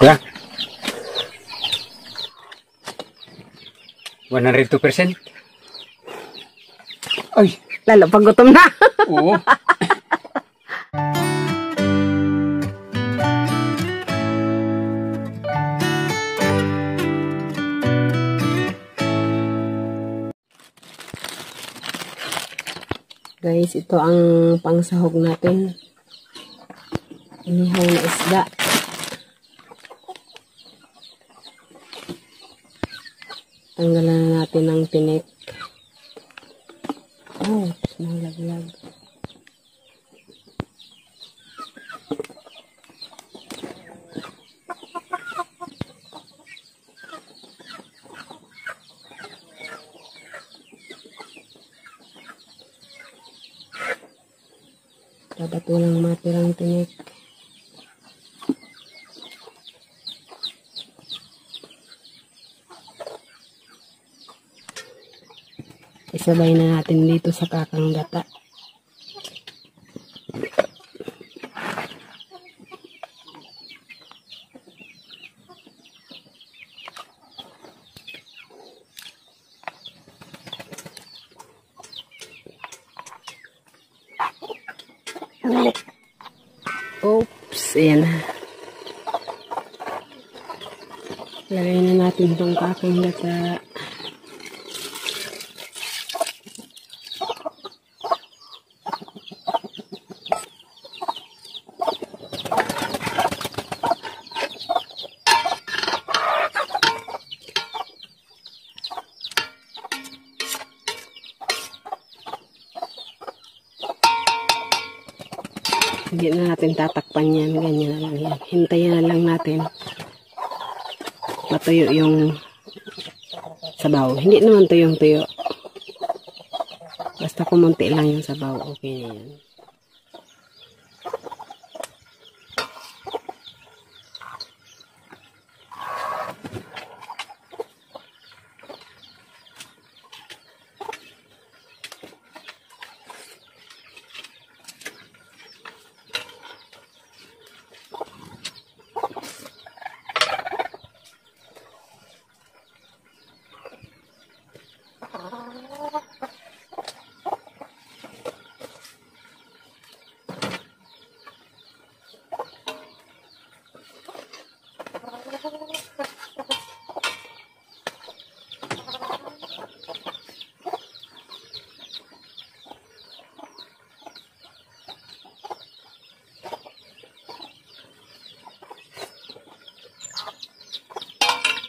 Kuya? 102%? Ay! Lalo pag gutom na. Oo. Guys, ito ang pangsahog natin. Inihaw na isda. Tanggalan na natin ng tinik. Oh, nalaglag. Dapat walang matirang tinik. Isabay na natin dito sa kakanggata. Oops, ayan na. Lagay na natin itong kakanggata. Hindi na natin tatakpan yan. Ganyan na lang yan. Hintayin na lang natin matuyo yung sabaw. Hindi naman tuyong-tuyo. Basta kumunti lang yung sabaw. Okay na yan.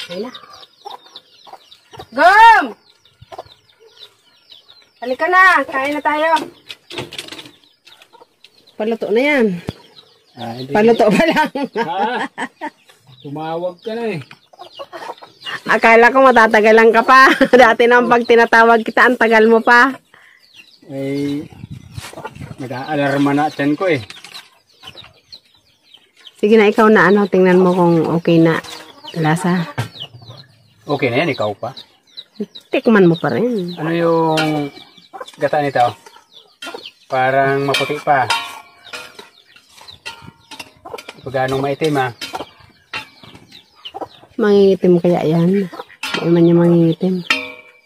Okay na. Gom! Halika na. Kain na tayo. Paluto na yan. Paluto pa lang. Tumawag ka na eh. Akala ko matatagalan ka pa. Dati nang pag tinatawag kita, ang tagal mo pa. Eh, nag-aalarma na chan ko eh. Sige na, ikaw na ano. Tingnan mo kung okay na lasa. Okay na yan, ikaw pa. Tikman mo pa rin. Ano yung gata nito? Parang maputi pa. Pag anong maitim ha? Mangingitim kaya yan. Hindi man niya mangingitim.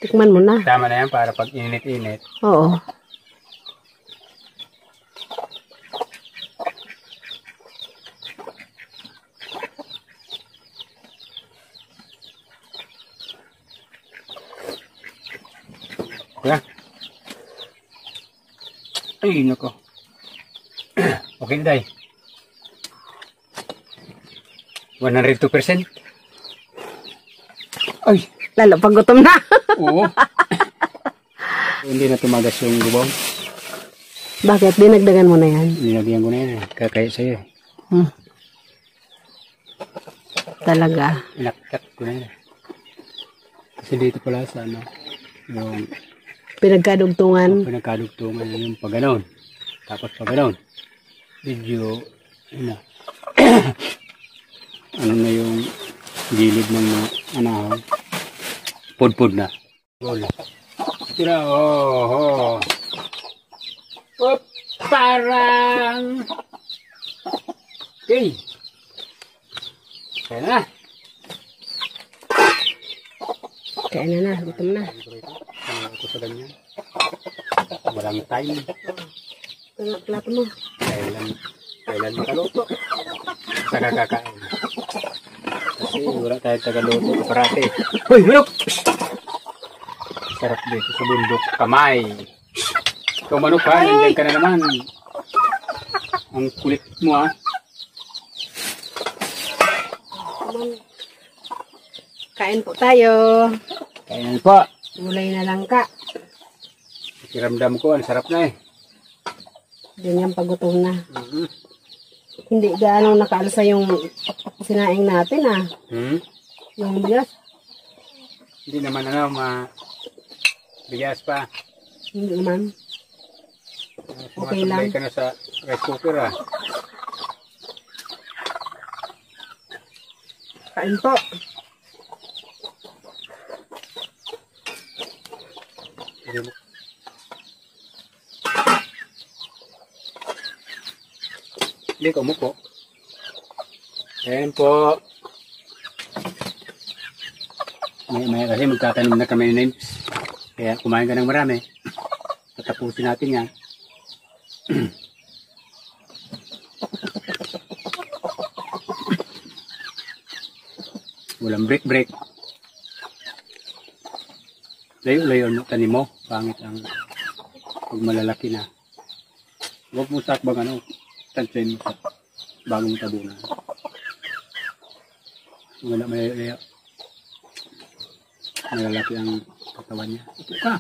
Tikman mo na. Tama na yan para pag init-init. Oo. Kuya? Ay, nako. Okay na, day. 102%? Ay! Lalo pag gutom na. Oo. Hindi na tumagas yung gubaw. Bakit? Dinagdagan mo na yan? Nilagyan ko na yan eh. Kakaya sa'yo eh. Talaga. Inakkat ko na yan eh. Kasi dito pala sa ano, yung Pinagkadugtungan. pinagkadugtungan yung pag-ganon. Tapos pag-ganon. Medyo, ano, ano na yung gilid ng anahaw. Pudpud na. Bola. Tira, oh. Oh, parang. Okay. Kaya na. Kaya na, gutom na. Ano ako sa ganyan? Walang time. Ito plato mo. Kailan makaluto? Sa kakakain. Kasi wala tayo tagaluto sa parate. Hoy, manok! Sarap dito sa bundok. Kamay. Ikaw manok ha, nandiyan ka na naman. Ang kulit mo ha. Kain po tayo. Kain po. Gulay na lang ka. Pakiramdam ko, ang sarap na eh. Ganyan pagutom na. Hindi gaano nakaalsa yung sinaing natin ah. Yung bigas. Hindi naman bigas pa. Hindi naman. Okay lang. Sumasabay ka na sa rice cooker ah. Kain po. Hindi ko umupo. Ayan po. May kasi magtatanim na kami ng names. Kaya kumain ka ng marami. Tatapusin natin yan. Walang break. Layo-layo mo, tanim mo. Pangit ang pag malalaki na. Huwag mo sakbang tansyahin mo sa bagong tabunan. Wala malalaki ang katawan niya. Ito ka.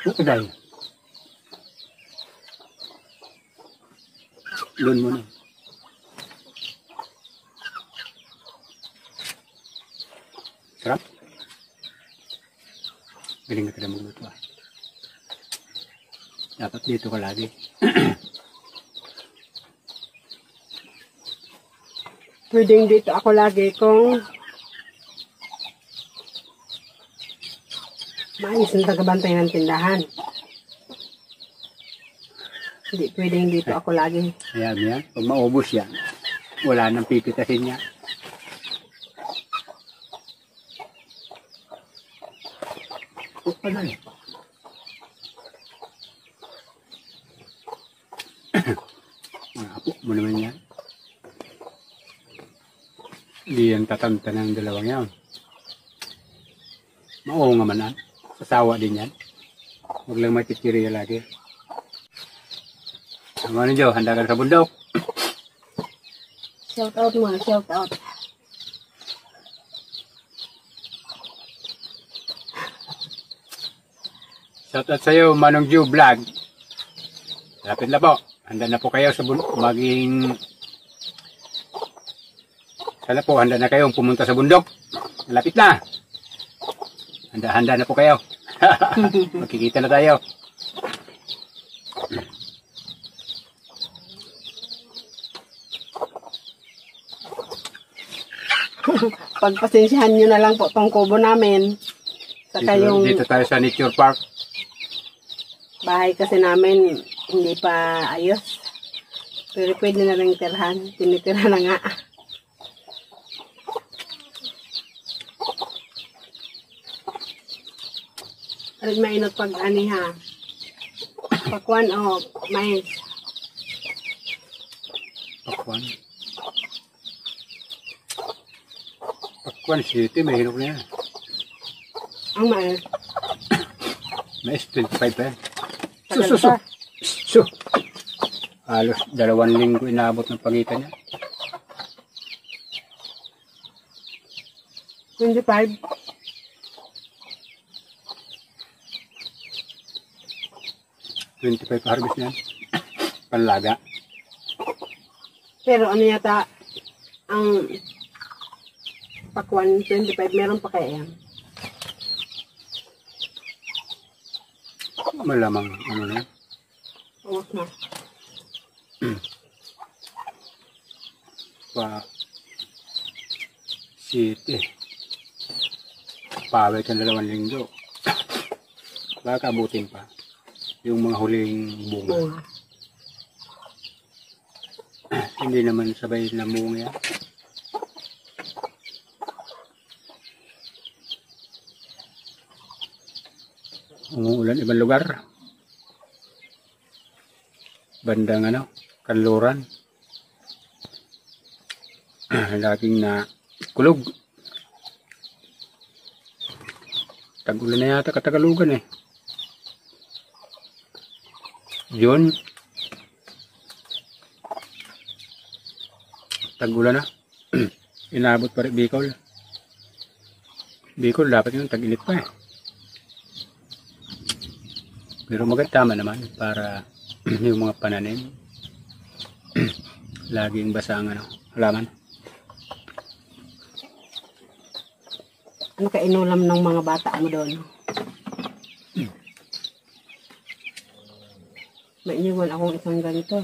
Ito dahil. Doon mo na. Sarap. Galing na ka na magluto ah. Dapat dito ka lagi. Pwedeng dito ako lagi kung maayos ang tagabantay ng tindahan. Hindi pwedeng dito ako lagi. Ayan yan. Pag maubos yan, wala nang pipitasin niya. Ano apo mo naman yan. Hindi yan tatanta ng dalawang yan. Oo nga man. Sasawa din yan. Huwag lang may titiriya lagi. Ang ano dyan, handa ka sa bundok. Shout out mo, shout out. Shout out sa iyo, Manong Joe Vlog. Lapit na po. Handa na po kayo sa maging... Sana po, handa na kayong pumunta sa bundok. Lapit na. Handa na po kayo. Magkikita na tayo. Pagpasensyahan nyo na lang po tong kubo namin. Saka yung Dito tayo sa Nature Park. bahay kasi namin hindi pa ayos. Pero pwede na rin tirhan. Tinitira na nga. Alam mainot pag ha. Pakwan o mais. Pakwan. Pakwan City, mahirap na yan. Ang mais. Mais 25 pa yan. Tagal pa. Halos 2 linggo inaabot ng pagitan niya. 25. Harvest niyan. Panlaga. Pero ano yata ang pakwan 25 meron pa kaya yan? Malamang ano na. Oo na. Pa City. Pawit ng 2 linggo. Baka abutin pa. Yung mga huling bunga. Hindi naman sabay na bunga yan. umuulan ibang lugar. Bandang Kanluran. Laging na kulog. Tag-ulan na yata Katagalugan eh. Yun. Tag-ulan na. Inabot pa rin Bicol. Bicol dapat yung tag-init pa eh. Pero maganda naman para yung mga pananim. Laging basa ang halaman. Ano ka inulam ng mga bata mo doon? May iniwan akong isang ganito.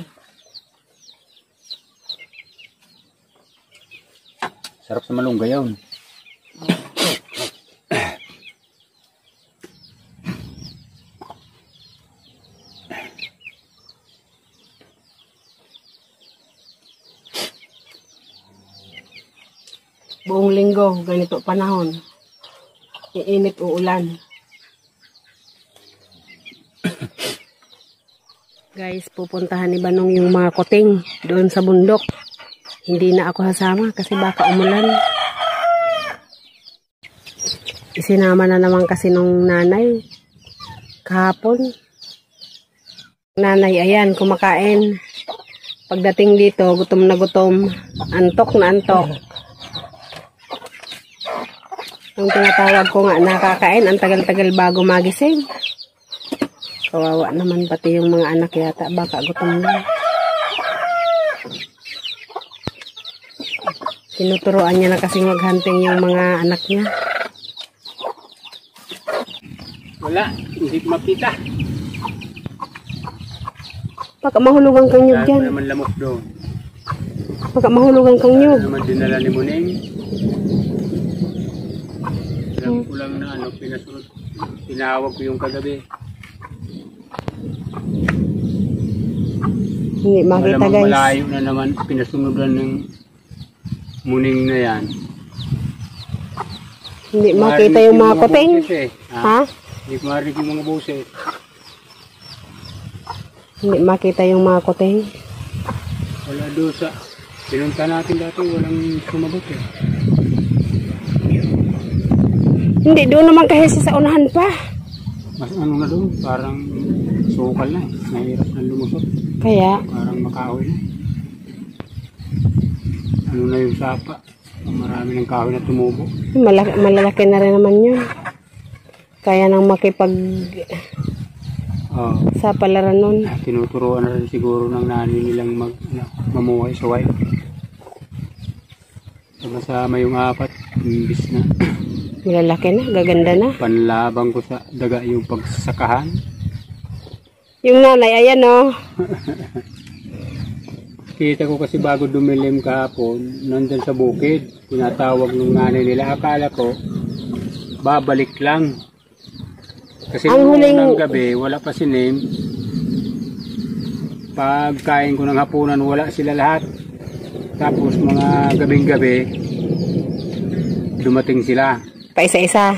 Sarap sa malunggay yun. Buong linggo, ganito panahon. Iinit uulan. Guys, pupuntahan ni Banong yung mga kuting doon sa bundok. Hindi na ako sasama kasi baka umulan. Isinama na naman kasi nung nanay kahapon. Nanay, ayan, kumakain. Pagdating dito, gutom na gutom. Antok na antok. Yung tinatawag ko nga nakakain, ang tagal-tagal bago magising. Kawawa naman pati yung mga anak yata, baka gutom na. Tinuturoan niya na kasing maghunting yung mga anak niya. Wala, hindi ko makita. Baka mahulugan kang nyug dyan. Wala naman lamok doon. Baka mahulugan kang nyug. Wala naman dinala ni Muning. Alam ko lang na pinasunod. Tinawag ko yung kagabi. Hindi makita Malamang guys. malayo na naman pinasunodan ng Muning na yan. Hindi makita yung mga kuting. Ha? Hindi ko marinig yung mga boses. Hindi makita yung mga kuting. Wala doon sa pinunta natin dati, walang sumagot eh. Hindi, doon naman kasi sa unahan pa. Mas na doon, parang sukal na eh. Nahirap na lumusot. Kaya? Parang makahoy na. Na yung sapa. Marami ng kahoy na tumubo. Malalaki na rin naman yun. Kaya nang makipag sa palaran nun. Tinuturuan na rin siguro ng nanay nilang mamuhay sa white. Sama-sama yung apat. Imbis na. Malalaki na, gaganda na. Panlabang ko sa daga yung pagsasakahan. Yung nanay, ayan o. Kita ko kasi bago dumilim kahapon, nandun sa bukid. Tinatawag ng nanay nila. Akala ko, babalik lang. Kasi nung unang gabi, wala pa si Nim. Pagkain ko ng hapunan, wala sila lahat. Tapos mga gabing-gabi, dumating sila. Pa-isa-isa.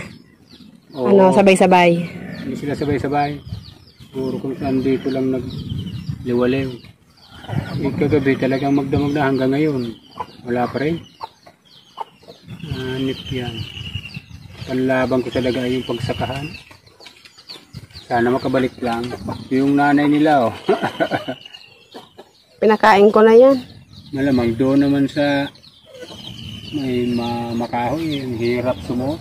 Oo. Sabay-sabay. Hindi sila sabay-sabay. Puro kung saan dito lang nagliwaliw. Kagabi talagang magdamag na hanggang ngayon. Wala pa rin. Anip yan. Panlabang ko talaga yung pagsakahan. Sana makabalik lang. Yung nanay nila Pinakain ko na yan. Malamang doon naman sa may makahoy, yung hirap sumuot.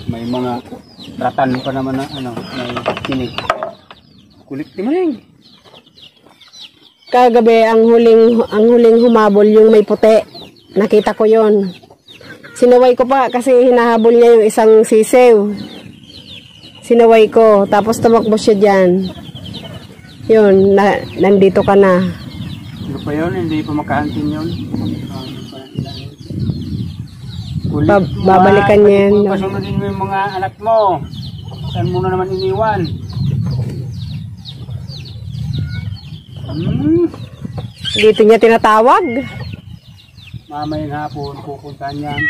May mga ratan pa naman na may tinig. Kulit ni Maning. Kagabi ang huling humabol yung may puti. Nakita ko yon. Sinaway ko pa kasi hinahabol niya yung isang sisew. Sinaway ko tapos tumakbo siya diyan. Yun, nandito ka na. Ano pa yun? Hindi pa makahantin yun. Babalikan niya yan. Pasunodin mo yung mga anak mo. Saan mo na naman iniwan? Dito niya tinatawag. Mamayang hapon, pupuntahan yan.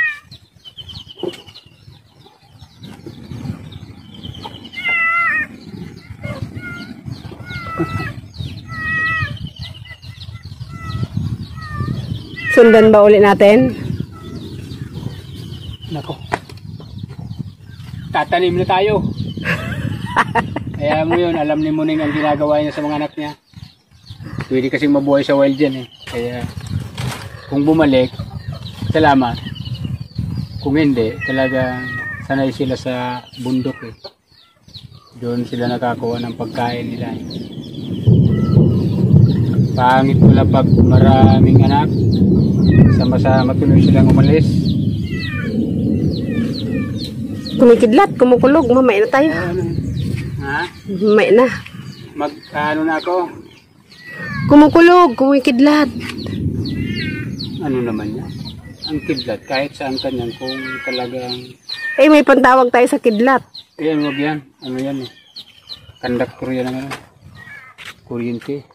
Sundan ba ulit natin? Nako. Tatanim na tayo. Kaya mo yun, alam ni Muning ang ginagawa niya sa mga anak niya. Pwede kasing mabuhay sa wild yan eh. Kaya kung bumalik, salamat. Kung hindi, talaga sanay sila sa bundok eh. Doon sila nakakuha ng pagkain nila. Pangit pala pag maraming anak, sama-sama tuloy silang umalis. Kumikidlat, kumukulog, mamay na tayo. Ha? Mamay na. Ano na ako? Kumukulog, kumikidlat. Ano naman yan? Ang kidlat, kahit saan ka niyan, kung talagang... Eh, may pantawag tayo sa kidlat. Ayan, wag yan. Ano yan eh? Conductor yan ang ano. Kuryente.